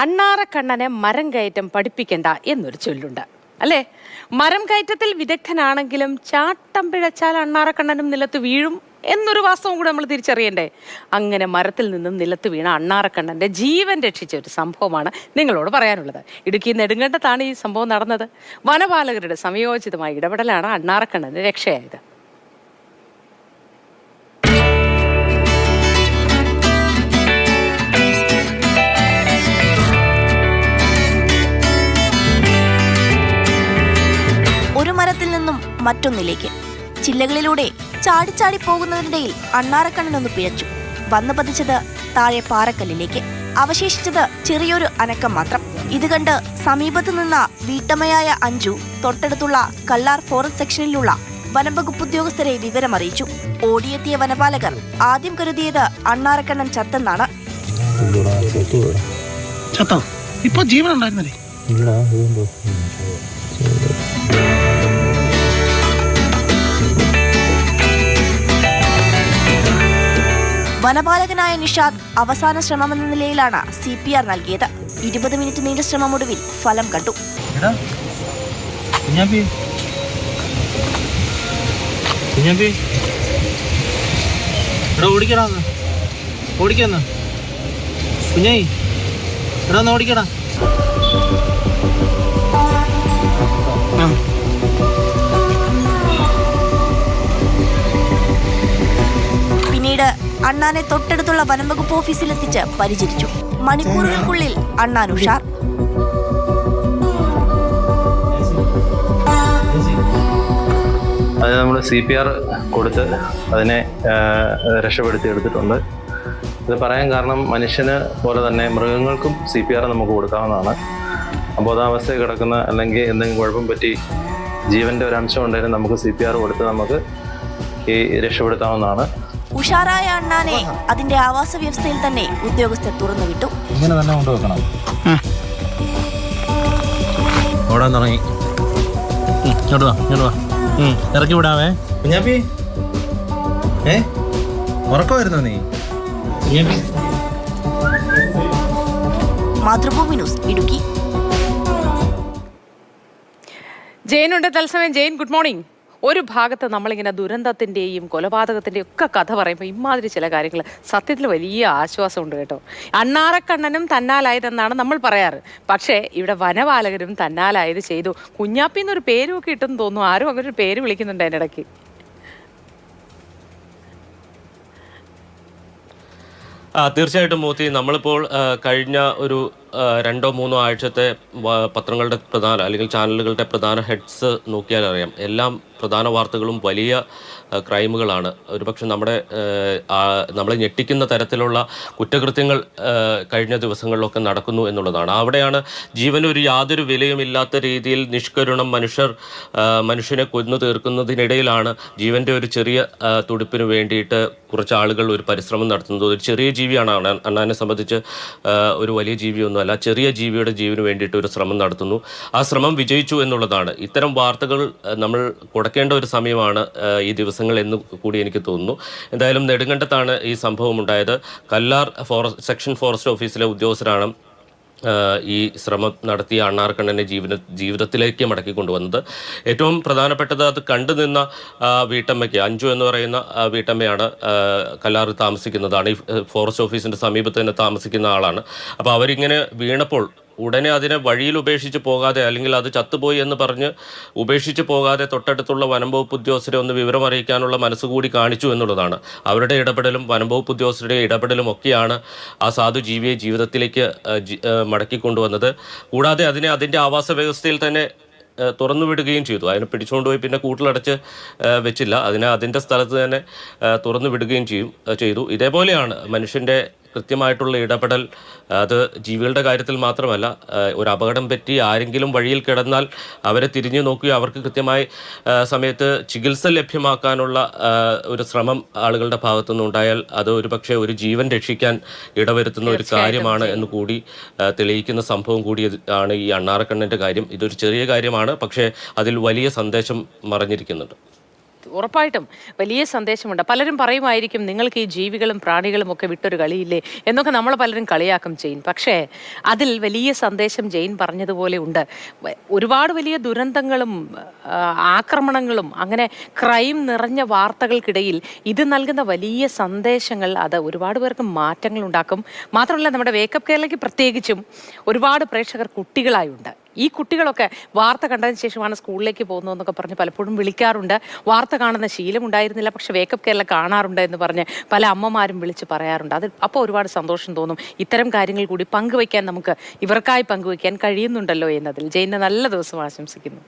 അണ്ണാറക്കണ്ണനെ മരം കയറ്റം പഠിപ്പിക്കണ്ട എന്നൊരു ചൊല്ലുണ്ട് അല്ലേ? മരം കയറ്റത്തിൽ വിദഗ്ധനാണെങ്കിലും ചാട്ടം പിഴച്ചാൽ അണ്ണാറക്കണ്ണനും നിലത്ത് വീഴും എന്നൊരു വാസ്തവം കൂടെ നമ്മൾ തിരിച്ചറിയണ്ടേ? അങ്ങനെ മരത്തിൽ നിന്നും നിലത്ത് വീണ അണ്ണാറക്കണ്ണന്റെ ജീവൻ രക്ഷിച്ച ഒരു സംഭവമാണ് നിങ്ങളോട് പറയാനുള്ളത്. ഇടുക്കി നെടുങ്കണ്ടത്താണ് ഈ സംഭവം നടന്നത്. വനപാലകരുടെ സമയോചിതമായ ഇടപെടലാണ് അണ്ണാറക്കണ്ണന് രക്ഷയായത്. ഒരു മരത്തിൽ നിന്നും മറ്റൊന്നിലേക്ക് ചില്ലകളിലൂടെ ചാടിച്ചാടി പോകുന്നതിനിടയിൽ അണ്ണാറക്കണ്ണനൊന്ന് പിഴച്ചു. വന്നു പതിച്ചത് താഴെ പാറക്കല്ലിലേക്ക്. അവശേഷിച്ചത് ചെറിയൊരു അനക്കം മാത്രം. ഇത് കണ്ട് സമീപത്ത് നിന്ന വീട്ടമ്മയായ അഞ്ജു തൊട്ടടുത്തുള്ള കല്ലാർ ഫോറസ്റ്റ് സെക്ഷനിലുള്ള വനംവകുപ്പ് ഉദ്യോഗസ്ഥരെ വിവരമറിയിച്ചു. ഓടിയെത്തിയ വനപാലകർ ആദ്യം കരുതിയത് അണ്ണാറക്കണ്ണൻ ചത്തെന്നാണ്. വനപാലകനായ നിഷാദ് അവസാന ശ്രമമെന്ന നിലയിലാണ് CPR നൽകിയത്. 20 മിനിറ്റ് നീണ്ട ശ്രമമൊടുവിൽ ഫലം കണ്ടു. പിന്നീട് അണ്ണാനെ തൊട്ടടുത്തുള്ള വനംവകുപ്പ് ഓഫീസിലെത്തിച്ച് പരിചരിച്ചു. മണിക്കൂറുകൾക്കുള്ളിൽ അണ്ണാൻ ഉഷാർ. അത് നമ്മൾ CPR കൊടുത്ത് അതിനെ രക്ഷപ്പെടുത്തി എടുത്തിട്ടുണ്ട്. ഇത് പറയാൻ കാരണം മനുഷ്യന് പോലെ തന്നെ മൃഗങ്ങൾക്കും CPR നമുക്ക് കൊടുക്കാവുന്നതാണ്. അബോധാവസ്ഥയിൽ കിടക്കുന്ന അല്ലെങ്കിൽ എന്തെങ്കിലും കുഴപ്പം പറ്റി ജീവൻ്റെ ഒരു അംശം ഉണ്ടെങ്കിൽ നമുക്ക് CPR കൊടുത്ത് നമുക്ക് ഈ രക്ഷപ്പെടുത്താവുന്നതാണ്. ഉഷാറായ അണ്ണാനെ അതിന്റെ ആവാസ വ്യവസ്ഥയിൽ തന്നെ ഉദ്യോഗസ്ഥർ തുറന്നുവിട്ടു. ഇങ്ങനെ തന്നെ കൊണ്ടുവെക്കണം. ഓടാൻ തുടങ്ങി. ഇറക്കി വിടാവേ. കുഞ്ഞാപ്പി ഉറക്കമായിരുന്നോ നീ? മാതൃഭൂമി ന്യൂസ് ഇടുക്കി. ജയനുണ്ട് തത്സമയം. Jayan, good morning. ഒരു ഭാഗത്ത് നമ്മളിങ്ങനെ ദുരന്തത്തിൻ്റെയും കൊലപാതകത്തിൻ്റെയും ഒക്കെ കഥ പറയുമ്പോൾ ഇമാതിരി ചില കാര്യങ്ങൾ സത്യത്തിൽ വലിയ ആശ്വാസമുണ്ട് കേട്ടോ. അണ്ണാറക്കണ്ണനും തന്നാലായതെന്നാണ് നമ്മൾ പറയാറ്. പക്ഷേ ഇവിടെ വനപാലകരും തന്നാലായത് ചെയ്തു. കുഞ്ഞാപ്പി എന്നൊരു പേരും ഒക്കെ ഇട്ടെന്ന് തോന്നുന്നു. ആരും അങ്ങനെ ഒരു പേര് വിളിക്കുന്നുണ്ട് അതിൻ്റെ ഇടയ്ക്ക്. തീർച്ചയായിട്ടും മൂത്തി, നമ്മളിപ്പോൾ കഴിഞ്ഞ ഒരു 2-3 ആഴ്ചത്തെ പത്രങ്ങളുടെ പ്രധാന അല്ലെങ്കിൽ ചാനലുകളുടെ പ്രധാന ഹെഡ്സ് നോക്കിയാൽ അറിയാം, എല്ലാം പ്രധാന വാർത്തകളും വലിയ ക്രൈമുകളാണ്. ഒരുപക്ഷെ നമ്മളെ ഞെട്ടിക്കുന്ന തരത്തിലുള്ള കുറ്റകൃത്യങ്ങൾ കഴിഞ്ഞ ദിവസങ്ങളിലൊക്കെ നടക്കുന്നു എന്നുള്ളതാണ്. അവിടെയാണ് ജീവനൊരു യാതൊരു വിലയുമില്ലാത്ത രീതിയിൽ നിഷ്കരുണം മനുഷ്യനെ കൊന്നു തീർക്കുന്നതിനിടയിലാണ് ജീവൻ്റെ ഒരു ചെറിയ തുടിപ്പിന് വേണ്ടിയിട്ട് കുറച്ച് ആളുകൾ ഒരു പരിശ്രമം നടത്തുന്നത്. ഒരു ചെറിയ ജീവിയാണ് അണ്ണാനെ സംബന്ധിച്ച്, ഒരു വലിയ ജീവിയൊന്നുമല്ല, ചെറിയ ജീവിയുടെ ജീവന് വേണ്ടിയിട്ട് ഒരു ശ്രമം നടത്തുന്നു. ആ ശ്രമം വിജയിച്ചു എന്നുള്ളതാണ്. ഇത്തരം വാർത്തകൾ നമ്മൾ കൊടുക്കേണ്ട ഒരു സമയമാണ് ഈ ദിവസങ്ങൾ എന്ന് കൂടി എനിക്ക് തോന്നുന്നു. എന്തായാലും നെടുങ്കണ്ടത്താണ് ഈ സംഭവം ഉണ്ടായത്. കല്ലാർ സെക്ഷൻ ഫോറസ്റ്റ് ഓഫീസിലെ ഉദ്യോഗസ്ഥരാണ് ഈ ശ്രമം നടത്തിയ അണ്ണാറക്കണ്ണനെ ജീവിതത്തിലേക്ക് മടക്കി കൊണ്ടുവന്നത്. ഏറ്റവും പ്രധാനപ്പെട്ടത് അത് കണ്ടുനിന്ന വീട്ടമ്മയ്ക്ക്, അഞ്ജു എന്ന് പറയുന്ന വീട്ടമ്മയാണ്, കല്ലാറിൽ താമസിക്കുന്നതാണ്, ഈ ഫോറസ്റ്റ് ഓഫീസിൻ്റെ സമീപത്ത് തന്നെ താമസിക്കുന്ന ആളാണ്. അപ്പോൾ അവരിങ്ങനെ വീണപ്പോൾ ഉടനെ അതിനെ വഴിയിൽ ഉപേക്ഷിച്ച് പോകാതെ, അല്ലെങ്കിൽ അത് ചത്തുപോയി എന്ന് പറഞ്ഞ് ഉപേക്ഷിച്ച് പോകാതെ തൊട്ടടുത്തുള്ള വനംവകുപ്പ് ഉദ്യോഗസ്ഥരെ ഒന്ന് വിവരം അറിയിക്കാനുള്ള മനസ്സുകൂടി കാണിച്ചു എന്നുള്ളതാണ്. അവരുടെ ഇടപെടലും വനംവകുപ്പ് ഉദ്യോഗസ്ഥരുടെ ഇടപെടലും ഒക്കെയാണ് ആ സാധു ജീവിയെ ജീവിതത്തിലേക്ക് മടക്കിക്കൊണ്ടുവന്നത്. കൂടാതെ അതിൻ്റെ ആവാസ വ്യവസ്ഥയിൽ തന്നെ തുറന്നു വിടുകയും ചെയ്തു. അതിനെ പിടിച്ചുകൊണ്ടുപോയി പിന്നെ കൂട്ടിലടച്ച് വെച്ചില്ല, അതിൻ്റെ സ്ഥലത്ത് തന്നെ തുറന്നു വിടുകയും ചെയ്തു. ഇതേപോലെയാണ് മനുഷ്യൻ്റെ കൃത്യമായിട്ടുള്ള ഇടപെടൽ. അത് ജീവികളുടെ കാര്യത്തിൽ മാത്രമല്ല, ഒരു അപകടം പറ്റി ആരെങ്കിലും വഴിയിൽ കിടന്നാൽ അവരെ തിരിഞ്ഞു നോക്കുകയോ അവർക്ക് കൃത്യമായി സമയത്ത് ചികിത്സ ലഭ്യമാക്കാനുള്ള ഒരു ശ്രമം ആളുകളുടെ ഭാഗത്തുനിന്നുണ്ടായാൽ അത് ഒരുപക്ഷെ ഒരു ജീവൻ രക്ഷിക്കാൻ ഇടവരുത്തുന്ന ഒരു കാര്യമാണ് എന്ന് കൂടി തെളിയിക്കുന്ന സംഭവം കൂടി ആണ് ഈ അണ്ണാറക്കണ്ണൻ്റെ കാര്യം. ഇതൊരു ചെറിയ കാര്യമാണ്, പക്ഷേ അതിൽ വലിയ സന്ദേശം മറഞ്ഞിരിക്കുന്നുണ്ട്. ഉറപ്പായിട്ടും വലിയ സന്ദേശമുണ്ട്. പലരും പറയുമായിരിക്കും നിങ്ങൾക്ക് ഈ ജീവികളും പ്രാണികളും ഒക്കെ വിട്ടൊരു കളിയില്ലേ എന്നൊക്കെ നമ്മൾ പലരും കളിയാക്കും ജെയിൻ. പക്ഷേ അതിൽ വലിയ സന്ദേശം ജെയിൻ പറഞ്ഞതുപോലെ ഉണ്ട്. ഒരുപാട് വലിയ ദുരന്തങ്ങളും ആക്രമണങ്ങളും അങ്ങനെ ക്രൈം നിറഞ്ഞ വാർത്തകൾക്കിടയിൽ ഇത് നൽകുന്ന വലിയ സന്ദേശങ്ങൾ അത് ഒരുപാട് പേർക്ക് മാറ്റങ്ങൾ ഉണ്ടാക്കും. മാത്രമല്ല നമ്മുടെ വേക്കപ്പ് കേരളയ്ക്ക് പ്രത്യേകിച്ചും ഒരുപാട് പ്രേക്ഷകർ കുട്ടികളായുണ്ട്. ഈ കുട്ടികളൊക്കെ വാർത്ത കണ്ടതിന് ശേഷമാണ് സ്കൂളിലേക്ക് പോകുന്നതെന്നൊക്കെ പറഞ്ഞ് പലപ്പോഴും വിളിക്കാറുണ്ട്. വാർത്ത കാണുന്ന ശീലം ഉണ്ടായിരുന്നില്ല, പക്ഷെ വേക്കപ്പ് കേരള കാണാറുണ്ട് എന്ന് പറഞ്ഞ് പല അമ്മമാരും വിളിച്ച് പറയാറുണ്ട്. അത് അപ്പോൾ ഒരുപാട് സന്തോഷം തോന്നും. ഇത്തരം കാര്യങ്ങൾ കൂടി പങ്കുവയ്ക്കാൻ നമുക്ക് ഇവർക്കായി പങ്കുവയ്ക്കാൻ കഴിയുന്നുണ്ടല്ലോ എന്നതിൽ. ജെയിന് നല്ല ദിവസം ആശംസിക്കുന്നു.